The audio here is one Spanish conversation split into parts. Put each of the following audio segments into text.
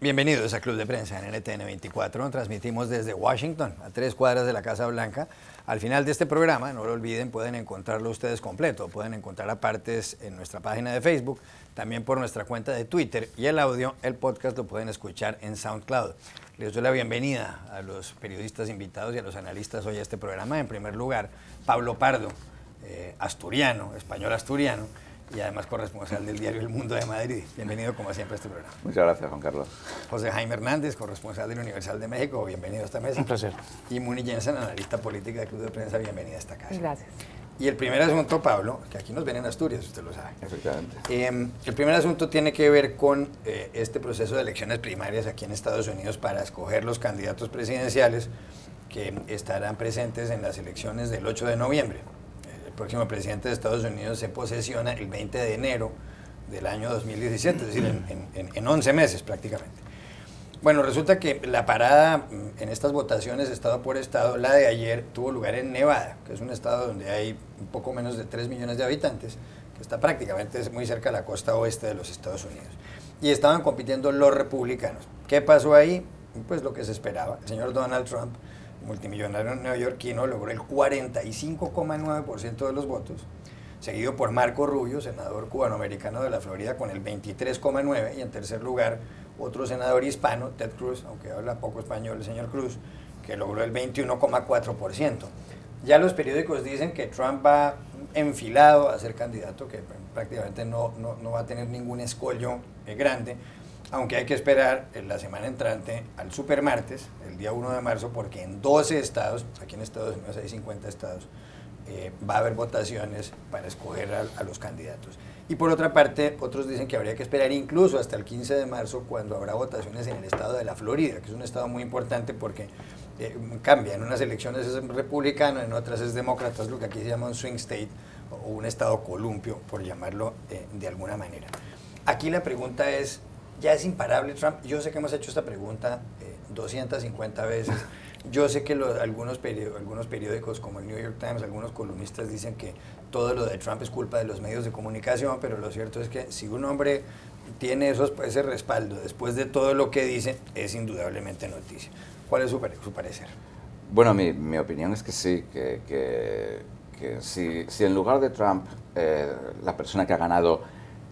Bienvenidos a Club de Prensa en NTN 24. Transmitimos desde Washington, a 3 cuadras de la Casa Blanca. Al final de este programa, no lo olviden, pueden encontrarlo ustedes completo. Pueden encontrar partes en nuestra página de Facebook, también por nuestra cuenta de Twitter. Y el audio, el podcast, lo pueden escuchar en SoundCloud. Les doy la bienvenida a los periodistas invitados y a los analistas hoy a este programa. En primer lugar, Pablo Pardo, asturiano, español asturiano, y además corresponsal del diario El Mundo de Madrid. Bienvenido como siempre a este programa. Muchas gracias, Juan Carlos. José Jaime Hernández, corresponsal del Universal de México, bienvenido a esta mesa. Un placer. Y Muni Jensen, analista política del Club de Prensa, bienvenida a esta casa. Gracias. Y el primer asunto, Pablo, que aquí nos ven en Asturias, usted lo sabe. Efectivamente. El primer asunto tiene que ver con este proceso de elecciones primarias aquí en Estados Unidos para escoger los candidatos presidenciales que estarán presentes en las elecciones del 8 de noviembre. El próximo presidente de Estados Unidos se posesiona el 20 de enero del año 2017, es decir, en 11 meses prácticamente. Bueno, resulta que la parada en estas votaciones estado por estado, la de ayer, tuvo lugar en Nevada, que es un estado donde hay un poco menos de 3 millones de habitantes, que está prácticamente muy cerca de la costa oeste de los Estados Unidos. Y estaban compitiendo los republicanos. ¿Qué pasó ahí? Pues lo que se esperaba. El señor Donald Trump, multimillonario neoyorquino, logró el 45,9% de los votos, seguido por Marco Rubio, senador cubanoamericano de la Florida, con el 23,9%, y en tercer lugar otro senador hispano, Ted Cruz, aunque habla poco español el señor Cruz, que logró el 21,4%. Ya los periódicos dicen que Trump va enfilado a ser candidato, que prácticamente no va a tener ningún escollo grande, aunque hay que esperar la semana entrante al supermartes, el día 1 de marzo, porque en 12 estados, aquí en Estados Unidos hay 50 estados, va a haber votaciones para escoger a los candidatos. Y por otra parte, otros dicen que habría que esperar incluso hasta el 15 de marzo, cuando habrá votaciones en el estado de la Florida, que es un estado muy importante porque cambia. En unas elecciones es republicano, en otras es demócrata, es lo que aquí se llama un swing state o un estado columpio, por llamarlo de alguna manera. Aquí la pregunta es, ¿ya es imparable Trump? Yo sé que hemos hecho esta pregunta 250 veces. Yo sé que algunos periódicos como el New York Times, algunos columnistas dicen que todo lo de Trump es culpa de los medios de comunicación, pero lo cierto es que si un hombre tiene ese respaldo después de todo lo que dice, es indudablemente noticia. ¿Cuál es su parecer? Bueno, mi opinión es que sí, que si en lugar de Trump, la persona que ha ganado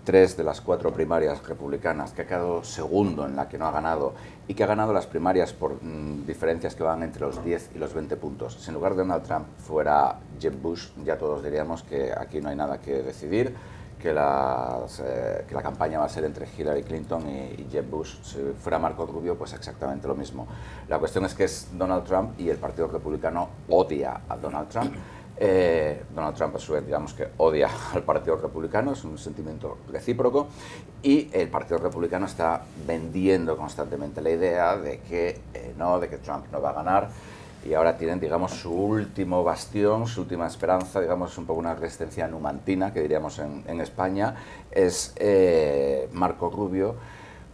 3 de las 4 primarias republicanas, que ha quedado segundo en la que no ha ganado y que ha ganado las primarias por diferencias que van entre los 10 y los 20 puntos, si en lugar de Donald Trump fuera Jeb Bush, ya todos diríamos que aquí no hay nada que decidir, que la campaña va a ser entre Hillary Clinton y Jeb Bush. Si fuera Marco Rubio, pues exactamente lo mismo. La cuestión es que es Donald Trump y el Partido Republicano odia a Donald Trump. Donald Trump, a su vez, digamos que odia al Partido Republicano, es un sentimiento recíproco, y el Partido Republicano está vendiendo constantemente la idea de que Trump no va a ganar, y ahora tienen, digamos, su último bastión, su última esperanza, digamos, un poco una resistencia numantina, que diríamos en España, es Marco Rubio,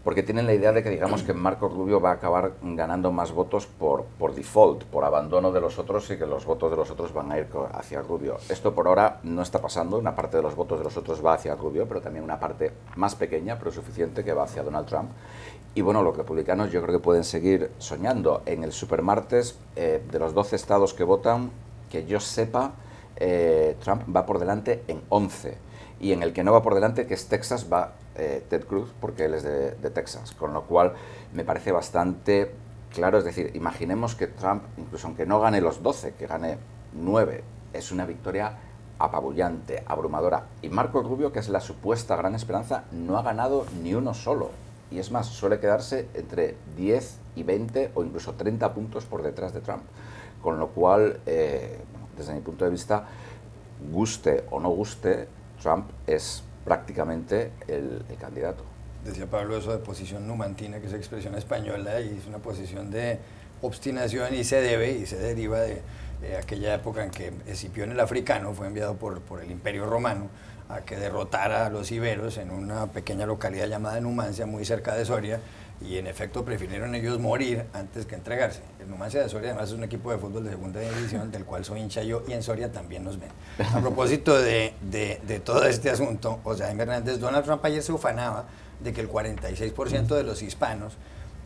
porque tienen la idea de que, digamos, que Marco Rubio va a acabar ganando más votos por default, por abandono de los otros, y que los votos de los otros van a ir hacia Rubio. Esto por ahora no está pasando, una parte de los votos de los otros va hacia Rubio, pero también una parte más pequeña, pero suficiente, que va hacia Donald Trump. Y bueno, los republicanos yo creo que pueden seguir soñando. En el supermartes, de los 12 estados que votan, que yo sepa, Trump va por delante en 11. Y en el que no va por delante, que es Texas, va Ted Cruz, porque él es de Texas, con lo cual me parece bastante claro. Es decir, imaginemos que Trump, incluso aunque no gane los 12, que gane 9, es una victoria apabullante, abrumadora. Y Marco Rubio, que es la supuesta gran esperanza, no ha ganado ni uno solo. Y es más, suele quedarse entre 10 y 20 o incluso 30 puntos por detrás de Trump. Con lo cual, desde mi punto de vista, guste o no guste, Trump es prácticamente el candidato. Decía Pablo eso de posición numantina, que es expresión española, y es una posición de obstinación, y se deriva de aquella época en que Escipión el africano fue enviado por el Imperio Romano a que derrotara a los iberos en una pequeña localidad llamada Numancia, muy cerca de Soria, y en efecto prefirieron ellos morir antes que entregarse. El Numancia de Soria además es un equipo de fútbol de segunda división del cual soy hincha yo, y en Soria también nos ven. A propósito de todo este asunto, José Jaime Hernández, Donald Trump ayer se ufanaba de que el 46% de los hispanos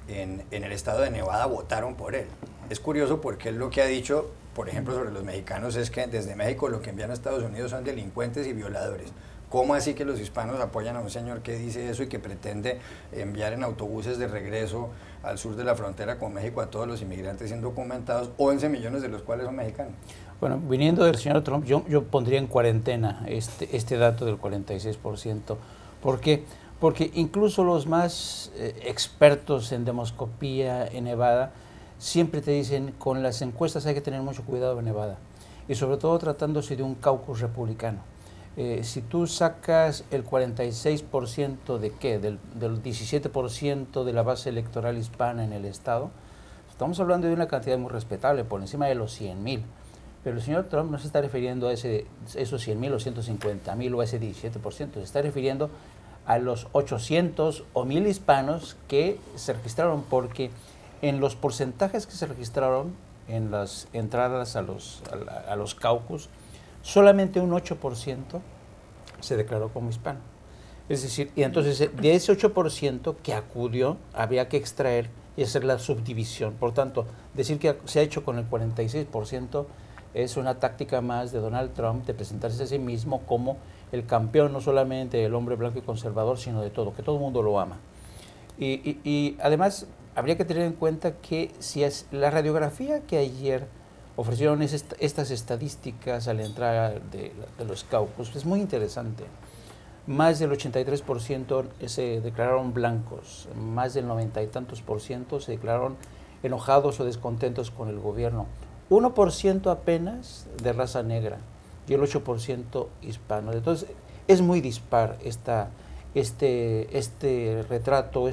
en el estado de Nevada votaron por él. Es curioso porque él lo que ha dicho, por ejemplo, sobre los mexicanos es que desde México lo que envían a Estados Unidos son delincuentes y violadores. ¿Cómo así que los hispanos apoyan a un señor que dice eso y que pretende enviar en autobuses de regreso al sur de la frontera con México a todos los inmigrantes indocumentados, 11 millones de los cuales son mexicanos? Bueno, viniendo del señor Trump, yo pondría en cuarentena este dato del 46%. ¿Por qué? Porque incluso los más expertos en demoscopía en Nevada siempre te dicen, con las encuestas hay que tener mucho cuidado en Nevada, y sobre todo tratándose de un caucus republicano. Si tú sacas el 46% de qué, del 17% de la base electoral hispana en el estado, estamos hablando de una cantidad muy respetable, por encima de los 100,000. Pero el señor Trump no se está refiriendo a esos 100,000 o 150,000 o a ese 17%, se está refiriendo a los 800 o 1,000 hispanos que se registraron, porque en los porcentajes que se registraron en las entradas a los caucus, solamente un 8% se declaró como hispano. Es decir, y entonces de ese 8% que acudió, había que extraer y hacer la subdivisión. Por tanto, decir que se ha hecho con el 46% es una táctica más de Donald Trump de presentarse a sí mismo como el campeón, no solamente del hombre blanco y conservador, sino de todo, que todo el mundo lo ama. Y además, habría que tener en cuenta que si es la radiografía que ayer ofrecieron estas estadísticas a la entrada de los caucus, es muy interesante. Más del 83% se declararon blancos, más del 90 y tantos % se declararon enojados o descontentos con el gobierno. 1% apenas de raza negra y el 8% hispano. Entonces, es muy dispar este retrato,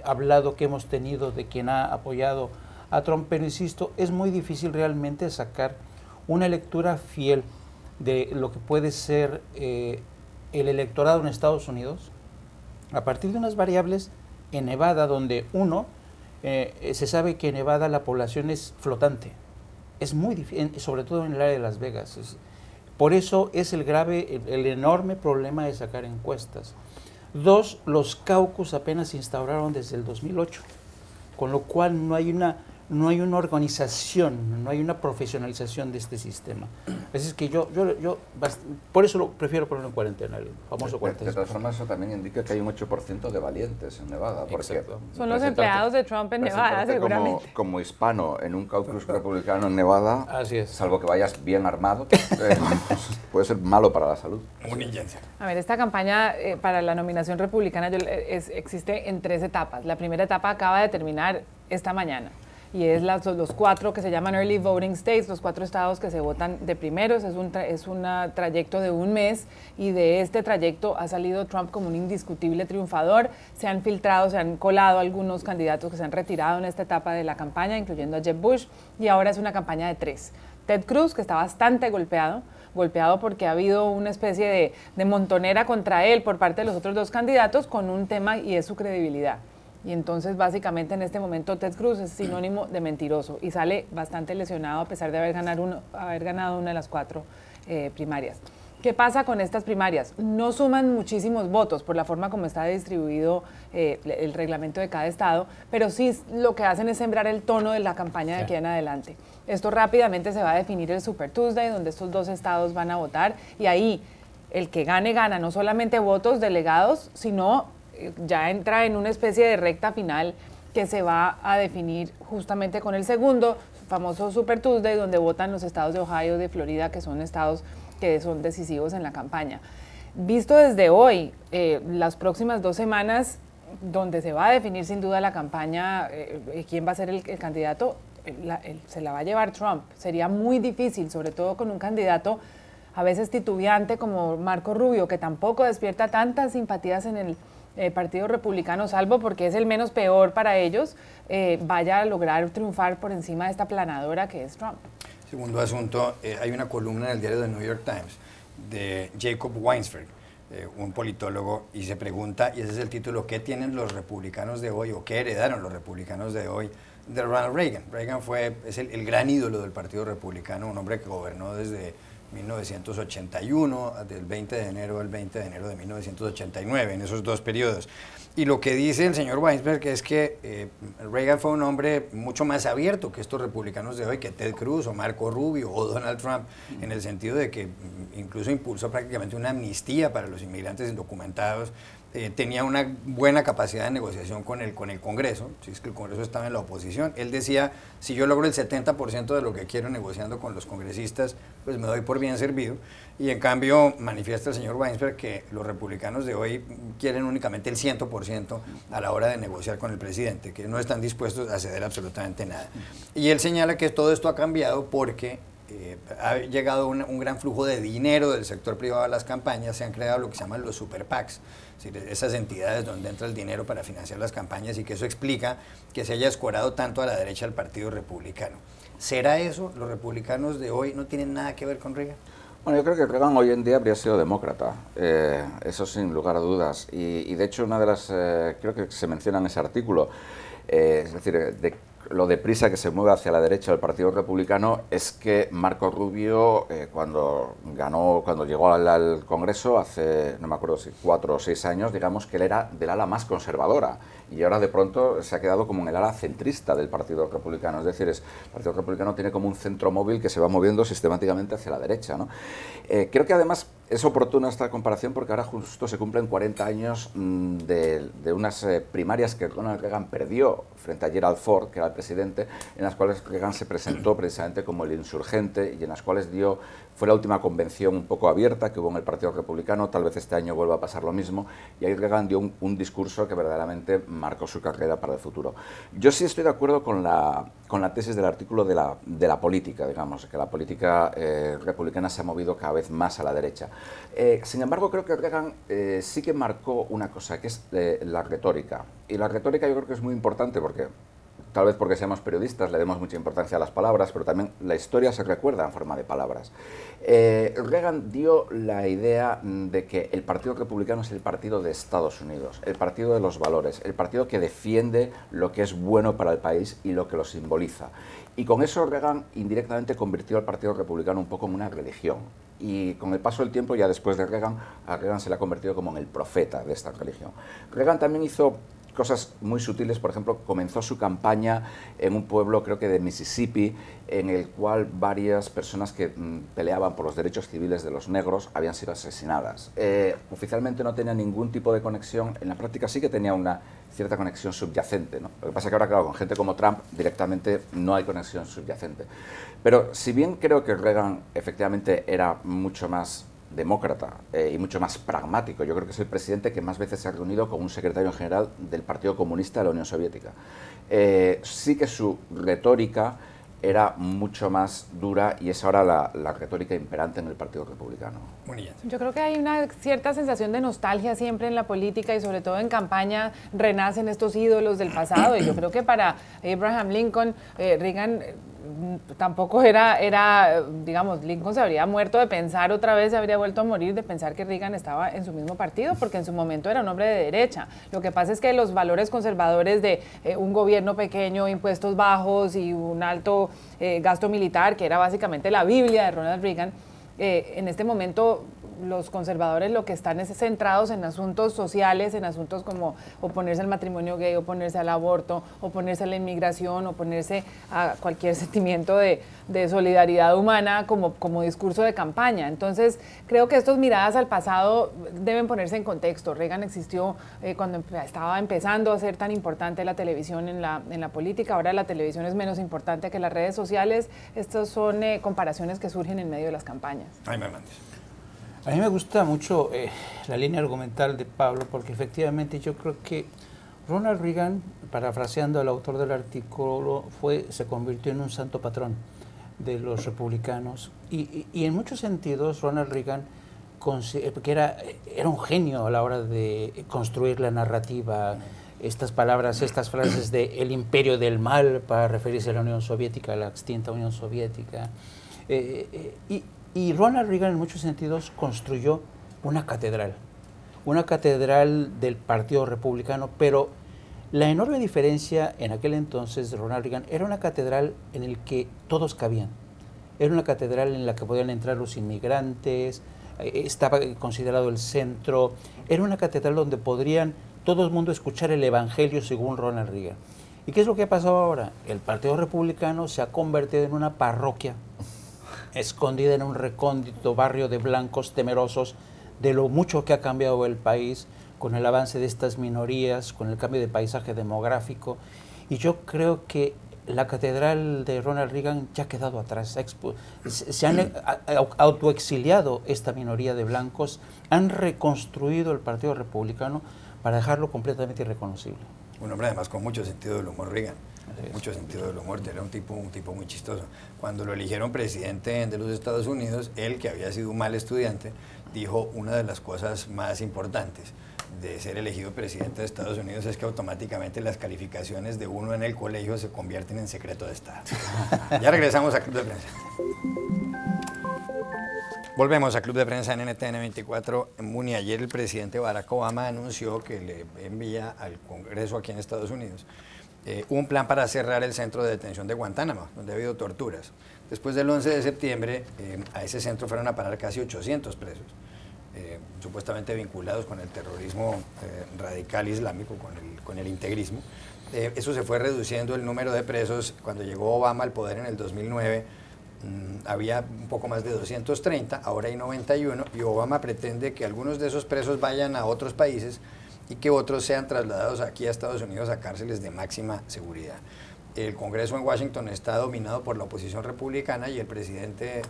hablado que hemos tenido de quien ha apoyado a Trump, pero insisto, es muy difícil realmente sacar una lectura fiel de lo que puede ser el electorado en Estados Unidos a partir de unas variables en Nevada, donde se sabe que en Nevada la población es flotante. Es muy difícil, sobre todo en el área de Las Vegas. Por eso es el enorme problema de sacar encuestas. 2, los caucus apenas se instauraron desde el 2008, con lo cual no hay una organización, no hay una profesionalización de este sistema. Así es que yo por eso prefiero ponerlo en cuarentena, el famoso 46%. De todas formas, eso también indica que hay un 8% de valientes en Nevada. Porque son los empleados de Trump en Nevada, seguramente. Como hispano en un caucus republicano en Nevada, así es. Salvo que vayas bien armado, puede ser malo para la salud. Humillante. A ver, esta campaña para la nominación republicana existe en 3 etapas. La primera etapa acaba de terminar esta mañana, y es los 4 que se llaman Early Voting States, los 4 estados que se votan de primeros. Es un trayecto de un mes, y de este trayecto ha salido Trump como un indiscutible triunfador. Se han filtrado, se han colado algunos candidatos que se han retirado en esta etapa de la campaña, incluyendo a Jeb Bush, y ahora es una campaña de 3. Ted Cruz, que está bastante golpeado porque ha habido una especie de montonera contra él por parte de los otros 2 candidatos con un tema, y es su credibilidad. Y entonces, básicamente, en este momento, Ted Cruz es sinónimo de mentiroso y sale bastante lesionado a pesar de haber ganado una de las 4 primarias. ¿Qué pasa con estas primarias? No suman muchísimos votos por la forma como está distribuido el reglamento de cada estado, pero sí lo que hacen es sembrar el tono de la campaña de aquí en adelante. Esto rápidamente se va a definir el Super Tuesday, donde estos 2 estados van a votar, y ahí el que gana no solamente votos delegados, sino ya entra en una especie de recta final que se va a definir justamente con el segundo famoso Super Tuesday, donde votan los estados de Ohio y de Florida, que son estados que son decisivos en la campaña. Visto desde hoy, las próximas 2 semanas, donde se va a definir sin duda la campaña, quién va a ser el candidato, se la va a llevar Trump. Sería muy difícil, sobre todo con un candidato a veces titubeante como Marco Rubio, que tampoco despierta tantas simpatías en el Partido Republicano, salvo porque es el menos peor para ellos, vaya a lograr triunfar por encima de esta planadora que es Trump. Segundo asunto, hay una columna en el diario The New York Times de Jacob Weinsberg, un politólogo, y se pregunta, y ese es el título, ¿qué tienen los republicanos de hoy o qué heredaron los republicanos de hoy de Ronald Reagan? Reagan es el gran ídolo del Partido Republicano, un hombre que gobernó desde 1981, del 20 de enero al 20 de enero de 1989, en esos dos periodos. Y lo que dice el señor Weinsberg es que Reagan fue un hombre mucho más abierto que estos republicanos de hoy, que Ted Cruz o Marco Rubio o Donald Trump, en el sentido de que incluso impulsó prácticamente una amnistía para los inmigrantes indocumentados. Tenía una buena capacidad de negociación con el Congreso, si es que el Congreso estaba en la oposición. Él decía, si yo logro el 70% de lo que quiero negociando con los congresistas, pues me doy por bien servido. Y en cambio manifiesta el señor Weinsberg que los republicanos de hoy quieren únicamente el 100% a la hora de negociar con el presidente, que no están dispuestos a ceder absolutamente nada. Y él señala que todo esto ha cambiado porque ha llegado un gran flujo de dinero del sector privado a las campañas, se han creado lo que se llaman los super PACs, es decir, esas entidades donde entra el dinero para financiar las campañas, y que eso explica que se haya escorado tanto a la derecha al Partido Republicano. ¿Será eso? ¿Los republicanos de hoy no tienen nada que ver con Reagan? Bueno, yo creo que Reagan hoy en día habría sido demócrata, eso sin lugar a dudas, y de hecho una de las, creo que se menciona en ese artículo, es decir, lo deprisa que se mueve hacia la derecha del Partido Republicano es que Marco Rubio, cuando llegó al Congreso hace, no me acuerdo si 4 o 6 años, digamos que él era del ala más conservadora, y ahora de pronto se ha quedado como en el ala centrista del Partido Republicano. Es decir, el Partido Republicano tiene como un centro móvil que se va moviendo sistemáticamente hacia la derecha, ¿no? Creo que además es oportuna esta comparación porque ahora justo se cumplen 40 años de unas primarias que Ronald Reagan perdió frente a Gerald Ford, que era el presidente, en las cuales Reagan se presentó precisamente como el insurgente y en las cuales fue la última convención un poco abierta que hubo en el Partido Republicano. Tal vez este año vuelva a pasar lo mismo, y ahí Reagan dio un discurso que verdaderamente marcó su carrera para el futuro. Yo sí estoy de acuerdo con la tesis del artículo de la política, digamos, que la política republicana se ha movido cada vez más a la derecha. Sin embargo, creo que Reagan sí que marcó una cosa, que es la retórica. Y la retórica yo creo que es muy importante porque, tal vez porque seamos periodistas, le demos mucha importancia a las palabras, pero también la historia se recuerda en forma de palabras. Reagan dio la idea de que el Partido Republicano es el partido de Estados Unidos, el partido de los valores, el partido que defiende lo que es bueno para el país y lo que lo simboliza. Y con eso Reagan indirectamente convirtió al Partido Republicano un poco en una religión. Y con el paso del tiempo, ya después de Reagan, a Reagan se le ha convertido como en el profeta de esta religión. Reagan también hizo cosas muy sutiles. Por ejemplo, comenzó su campaña en un pueblo, creo que de Mississippi, en el cual varias personas que peleaban por los derechos civiles de los negros habían sido asesinadas. Oficialmente no tenía ningún tipo de conexión, en la práctica sí que tenía una cierta conexión subyacente, ¿no? Lo que pasa es que ahora, claro, con gente como Trump directamente no hay conexión subyacente. Pero si bien creo que Reagan efectivamente era mucho más demócrata y mucho más pragmático, yo creo que es el presidente que más veces se ha reunido con un secretario general del Partido Comunista de la Unión Soviética. Sí que su retórica era mucho más dura y es ahora la retórica imperante en el Partido Republicano. Yo creo que hay una cierta sensación de nostalgia siempre en la política y sobre todo en campaña renacen estos ídolos del pasado, y yo creo que para Abraham Lincoln, Reagan tampoco era, digamos, Lincoln se habría muerto de pensar otra vez, se habría vuelto a morir de pensar que Reagan estaba en su mismo partido, porque en su momento era un hombre de derecha. Lo que pasa es que los valores conservadores de un gobierno pequeño, impuestos bajos y un alto gasto militar, que era básicamente la Biblia de Ronald Reagan, en este momento los conservadores lo que están es centrados en asuntos sociales, en asuntos como oponerse al matrimonio gay, oponerse al aborto, oponerse a la inmigración, oponerse a cualquier sentimiento de solidaridad humana como discurso de campaña. Entonces, creo que estas miradas al pasado deben ponerse en contexto. Reagan existió cuando estaba empezando a ser tan importante la televisión en la política. Ahora la televisión es menos importante que las redes sociales. Estas son comparaciones que surgen en medio de las campañas. Jaime Hernández. A mí me gusta mucho la línea argumental de Pablo, porque efectivamente yo creo que Ronald Reagan, parafraseando al autor del artículo, se convirtió en un santo patrón de los republicanos. Y en muchos sentidos Ronald Reagan, porque era un genio a la hora de construir la narrativa, estas palabras, estas frases de el imperio del mal para referirse a la Unión Soviética, a la extinta Unión Soviética. Y Ronald Reagan en muchos sentidos construyó una catedral una catedral del Partido Republicano, pero la enorme diferencia en aquel entonces de Ronald Reagan era una catedral en la que todos cabían. Era una catedral en la que podían entrar los inmigrantes, estaba considerado el centro, era una catedral donde podrían todo el mundo escuchar el evangelio según Ronald Reagan. ¿Y qué es lo que ha pasado ahora? El Partido Republicano se ha convertido en una parroquia escondida en un recóndito barrio de blancos temerosos de lo mucho que ha cambiado el país con el avance de estas minorías, con el cambio de paisaje demográfico. Y yo creo que la catedral de Ronald Reagan ya ha quedado atrás. Se han autoexiliado esta minoría de blancos, han reconstruido el Partido Republicano para dejarlo completamente irreconocible. Un hombre además con mucho sentido del humor, Reagan. Mucho sentido del humor, era un tipo muy chistoso. Cuando lo eligieron presidente de los Estados Unidos, él, que había sido un mal estudiante, dijo una de las cosas más importantes de ser elegido presidente de Estados Unidos es que automáticamente las calificaciones de uno en el colegio se convierten en secreto de Estado. Ya regresamos a Club de Prensa. Volvemos a Club de Prensa en NTN 24 en Muni. Ayer el presidente Barack Obama anunció que le envía al Congreso aquí en Estados Unidos un plan para cerrar el centro de detención de Guantánamo, donde ha habido torturas. Después del 11 de septiembre, a ese centro fueron a parar casi 800 presos, supuestamente vinculados con el terrorismo radical islámico, con el integrismo. Eso se fue reduciendo el número de presos. Cuando llegó Obama al poder en el 2009, había un poco más de 230, ahora hay 91, y Obama pretende que algunos de esos presos vayan a otros países y que otros sean trasladados aquí a Estados Unidos a cárceles de máxima seguridad. El Congreso en Washington está dominado por la oposición republicana y el presidente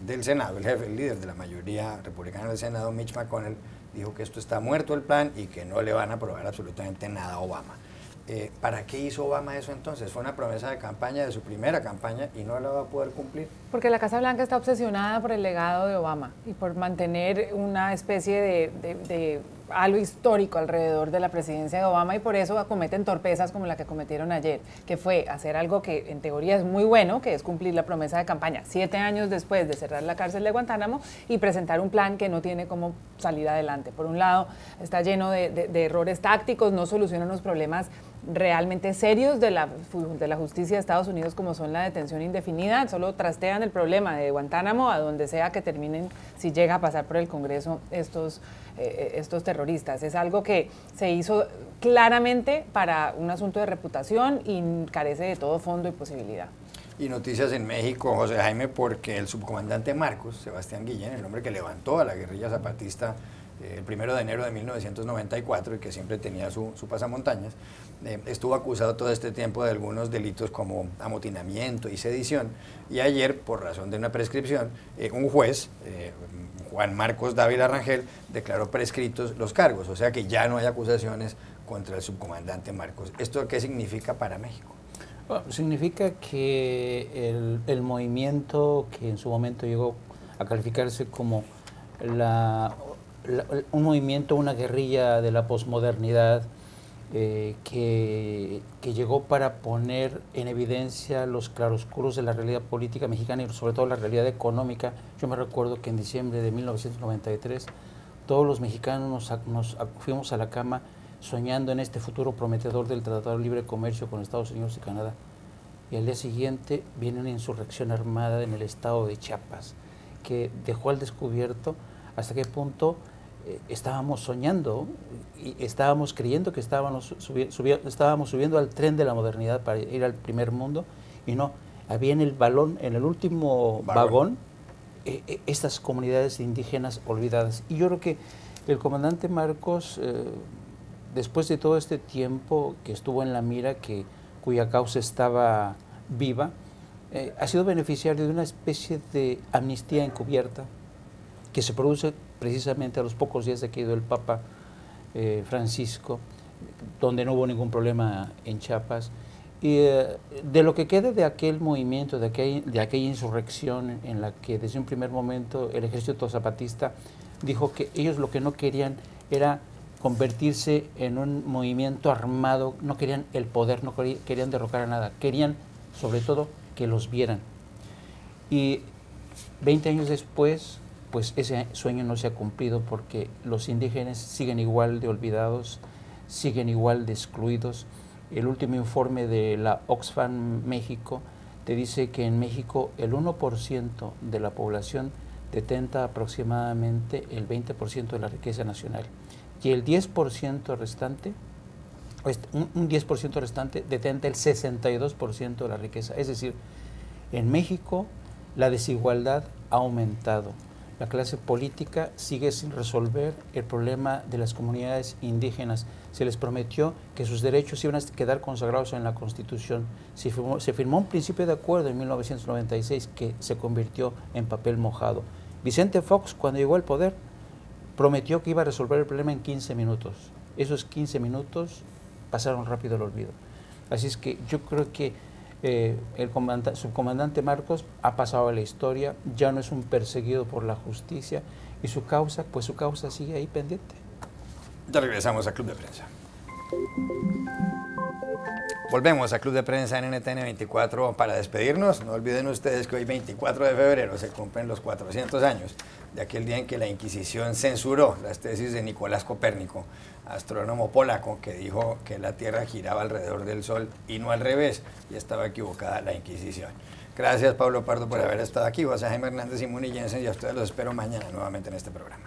del Senado, el jefe, el líder de la mayoría republicana del Senado, Mitch McConnell, dijo que esto está muerto el plan y que no le van a aprobar absolutamente nada a Obama. ¿Para qué hizo Obama eso entonces? Fue una promesa de campaña, de su primera campaña, y no la va a poder cumplir. Porque la Casa Blanca está obsesionada por el legado de Obama y por mantener una especie de halo histórico alrededor de la presidencia de Obama, y por eso acometen torpezas como la que cometieron ayer, que fue hacer algo que en teoría es muy bueno, que es cumplir la promesa de campaña 7 años después de cerrar la cárcel de Guantánamo, y presentar un plan que no tiene cómo salir adelante. Por un lado, está lleno de errores tácticos, no soluciona unos problemas realmente serios de la justicia de Estados Unidos, como son la detención indefinida, solo trastean el problema de Guantánamo a donde sea que terminen, si llega a pasar por el Congreso estos terroristas. Es algo que se hizo claramente para un asunto de reputación y carece de todo fondo y posibilidad. Y noticias en México, José Jaime, porque el subcomandante Marcos, Sebastián Guillén, el hombre que levantó a la guerrilla zapatista el 1 de enero de 1994 y que siempre tenía su pasamontañas, estuvo acusado todo este tiempo de algunos delitos como amotinamiento y sedición, y ayer, por razón de una prescripción, un juez, Juan Marcos Dávila Rangel, declaró prescritos los cargos, o sea que ya no hay acusaciones contra el subcomandante Marcos. ¿Esto qué significa para México? Bueno, significa que el movimiento que en su momento llegó a calificarse como un movimiento, una guerrilla de la posmodernidad, que llegó para poner en evidencia los claroscuros de la realidad política mexicana y sobre todo la realidad económica. Yo me recuerdo que en diciembre de 1993 todos los mexicanos nos fuimos a la cama soñando en este futuro prometedor del Tratado de Libre Comercio con Estados Unidos y Canadá. Y al día siguiente viene una insurrección armada en el estado de Chiapas que dejó al descubierto hasta qué punto estábamos soñando y estábamos creyendo que estábamos subiendo al tren de la modernidad para ir al primer mundo, y no, había en el último vagón estas comunidades indígenas olvidadas. Y yo creo que el comandante Marcos, después de todo este tiempo que estuvo en la mira, cuya causa estaba viva, ha sido beneficiario de una especie de amnistía encubierta que se produce precisamente a los pocos días de que ha ido el Papa Francisco, donde no hubo ningún problema en Chiapas. Y de lo que quede de aquel movimiento, de aquella insurrección en la que desde un primer momento el ejército zapatista dijo que ellos lo que no querían era convertirse en un movimiento armado, no querían el poder, no querían derrocar a nada, querían sobre todo que los vieran. Y 20 años después pues ese sueño no se ha cumplido porque los indígenas siguen igual de olvidados, siguen igual de excluidos. El último informe de la Oxfam México te dice que en México el 1% de la población detenta aproximadamente el 20% de la riqueza nacional y el 10% restante, un 10% restante detenta el 62% de la riqueza. Es decir, en México la desigualdad ha aumentado. La clase política sigue sin resolver el problema de las comunidades indígenas. Se les prometió que sus derechos iban a quedar consagrados en la Constitución. Se firmó un principio de acuerdo en 1996 que se convirtió en papel mojado. Vicente Fox, cuando llegó al poder, prometió que iba a resolver el problema en 15 minutos. Esos 15 minutos pasaron rápido al olvido. Así es que yo creo que el subcomandante Marcos ha pasado a la historia, ya no es un perseguido por la justicia y su causa sigue ahí pendiente. Ya regresamos a Club de Prensa. Volvemos a Club de Prensa en NTN 24 para despedirnos. No olviden ustedes que hoy 24 de febrero se cumplen los 400 años de aquel día en que la Inquisición censuró las tesis de Nicolás Copérnico, astrónomo polaco, que dijo que la Tierra giraba alrededor del Sol y no al revés, y estaba equivocada la Inquisición. Gracias, Pablo Pardo, por haber estado aquí. José Jaime Hernández y Muni Jensen, y a ustedes los espero mañana nuevamente en este programa.